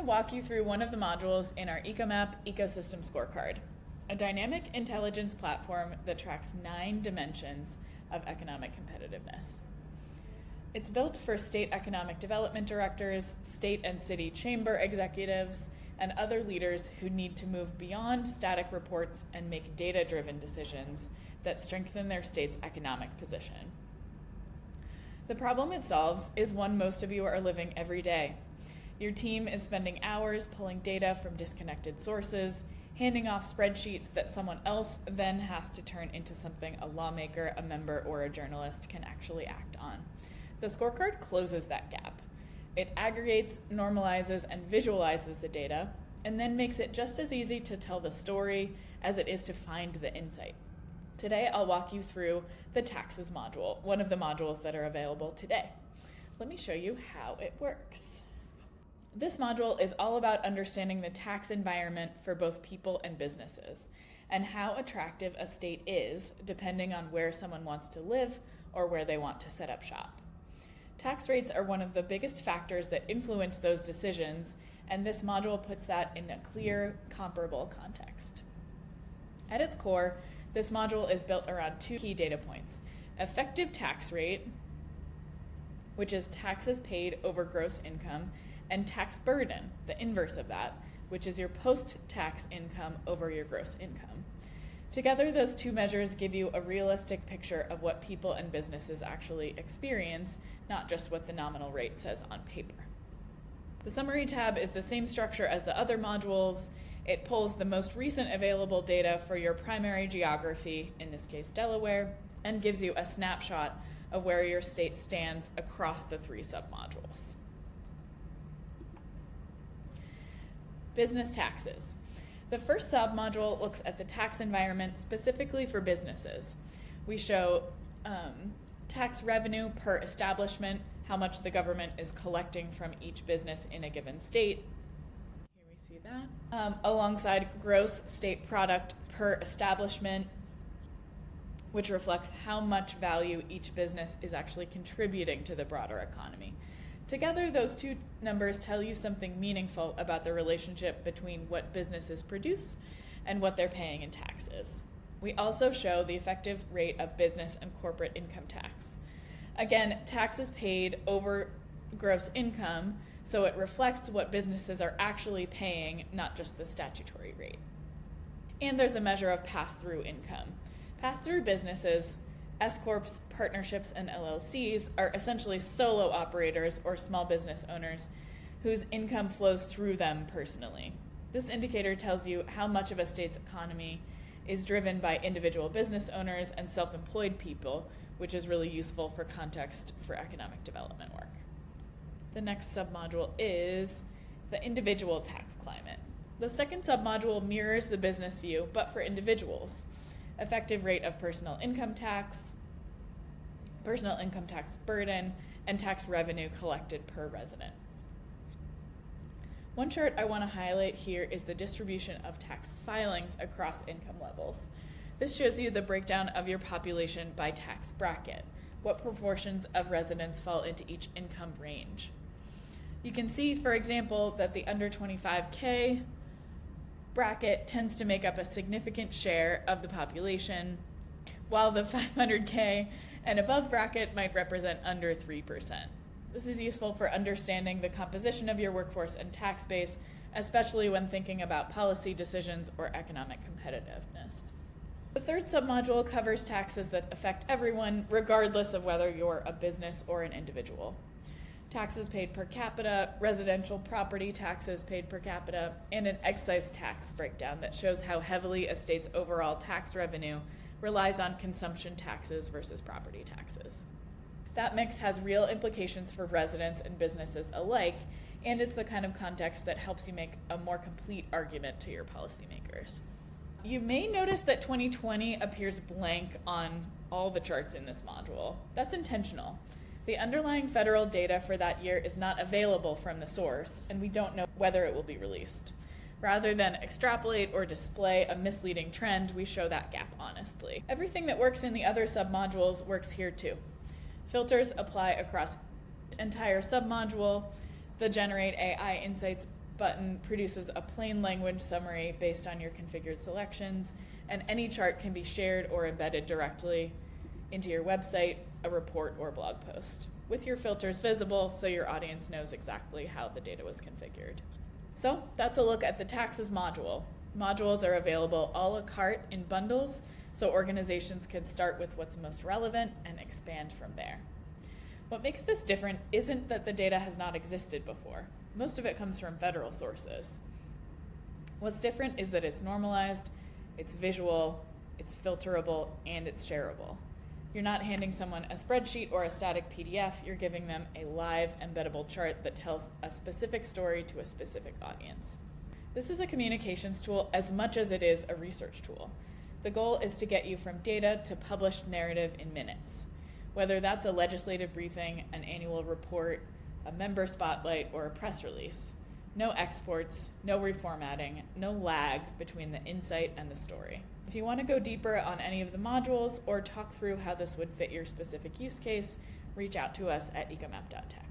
walk you through one of the modules in our EcoMap Ecosystem Scorecard, a dynamic intelligence platform that tracks 9 dimensions of economic competitiveness. It's built for state economic development directors, state and city chamber executives, and other leaders who need to move beyond static reports and make data-driven decisions that strengthen their state's economic position. The problem it solves is one most of you are living every day. Your team is spending hours pulling data from disconnected sources, handing off spreadsheets that someone else then has to turn into something a lawmaker, a member, or a journalist can actually act on. The scorecard closes that gap. It aggregates, normalizes, and visualizes the data, and then makes it just as easy to tell the story as it is to find the insight. Today, I'll walk you through the taxes module, one of the modules that are available today. Let me show you how it works. This module is all about understanding the tax environment for both people and businesses, and how attractive a state is depending on where someone wants to live or where they want to set up shop. Tax rates are one of the biggest factors that influence those decisions, and this module puts that in a clear, comparable context. At its core, this module is built around 2 key data points: effective tax rate, which is taxes paid over gross income, and tax burden, the inverse of that, which is your post-tax income over your gross income. Together, those 2 measures give you a realistic picture of what people and businesses actually experience, not just what the nominal rate says on paper. The summary tab is the same structure as the other modules. It pulls the most recent available data for your primary geography, in this case Delaware, and gives you a snapshot of where your state stands across the 3 submodules. Business taxes. The first submodule looks at the tax environment specifically for businesses. We show tax revenue per establishment, how much the government is collecting from each business in a given state. Here we see that. Alongside gross state product per establishment, which reflects how much value each business is actually contributing to the broader economy. Together, those 2 numbers tell you something meaningful about the relationship between what businesses produce and what they're paying in taxes. We also show the effective rate of business and corporate income tax. Again, taxes paid over gross income, so it reflects what businesses are actually paying, not just the statutory rate. And there's a measure of pass-through income. Pass-through businesses, S-corps, partnerships, and LLCs are essentially solo operators or small business owners whose income flows through them personally. This indicator tells you how much of a state's economy is driven by individual business owners and self-employed people, which is really useful for context for economic development work. The next submodule is the individual tax climate. The second submodule mirrors the business view, but for individuals. Effective rate of personal income tax burden, and tax revenue collected per resident. One chart I want to highlight here is the distribution of tax filings across income levels. This shows you the breakdown of your population by tax bracket, what proportions of residents fall into each income range. You can see, for example, that the under 25K bracket tends to make up a significant share of the population, while the 500K and above bracket might represent under 3%. This is useful for understanding the composition of your workforce and tax base, especially when thinking about policy decisions or economic competitiveness. The third submodule covers taxes that affect everyone, regardless of whether you're a business or an individual. Taxes paid per capita, residential property taxes paid per capita, and an excise tax breakdown that shows how heavily a state's overall tax revenue relies on consumption taxes versus property taxes. That mix has real implications for residents and businesses alike, and it's the kind of context that helps you make a more complete argument to your policymakers. You may notice that 2020 appears blank on all the charts in this module. That's intentional. The underlying federal data for that year is not available from the source, and we don't know whether it will be released. Rather than extrapolate or display a misleading trend, we show that gap honestly. Everything that works in the other submodules works here too. Filters apply across the entire submodule. The Generate AI Insights button produces a plain language summary based on your configured selections, and any chart can be shared or embedded directly into your website, a report, or blog post, with your filters visible so your audience knows exactly how the data was configured. So that's a look at the taxes module. Modules are available a la carte in bundles, so organizations can start with what's most relevant and expand from there. What makes this different isn't that the data has not existed before. Most of it comes from federal sources. What's different is that it's normalized, it's visual, it's filterable, and it's shareable. You're not handing someone a spreadsheet or a static PDF, you're giving them a live embeddable chart that tells a specific story to a specific audience. This is a communications tool as much as it is a research tool. The goal is to get you from data to published narrative in minutes, whether that's a legislative briefing, an annual report, a member spotlight, or a press release. No exports, no reformatting, no lag between the insight and the story. If you want to go deeper on any of the modules or talk through how this would fit your specific use case, reach out to us at ecomap.tech.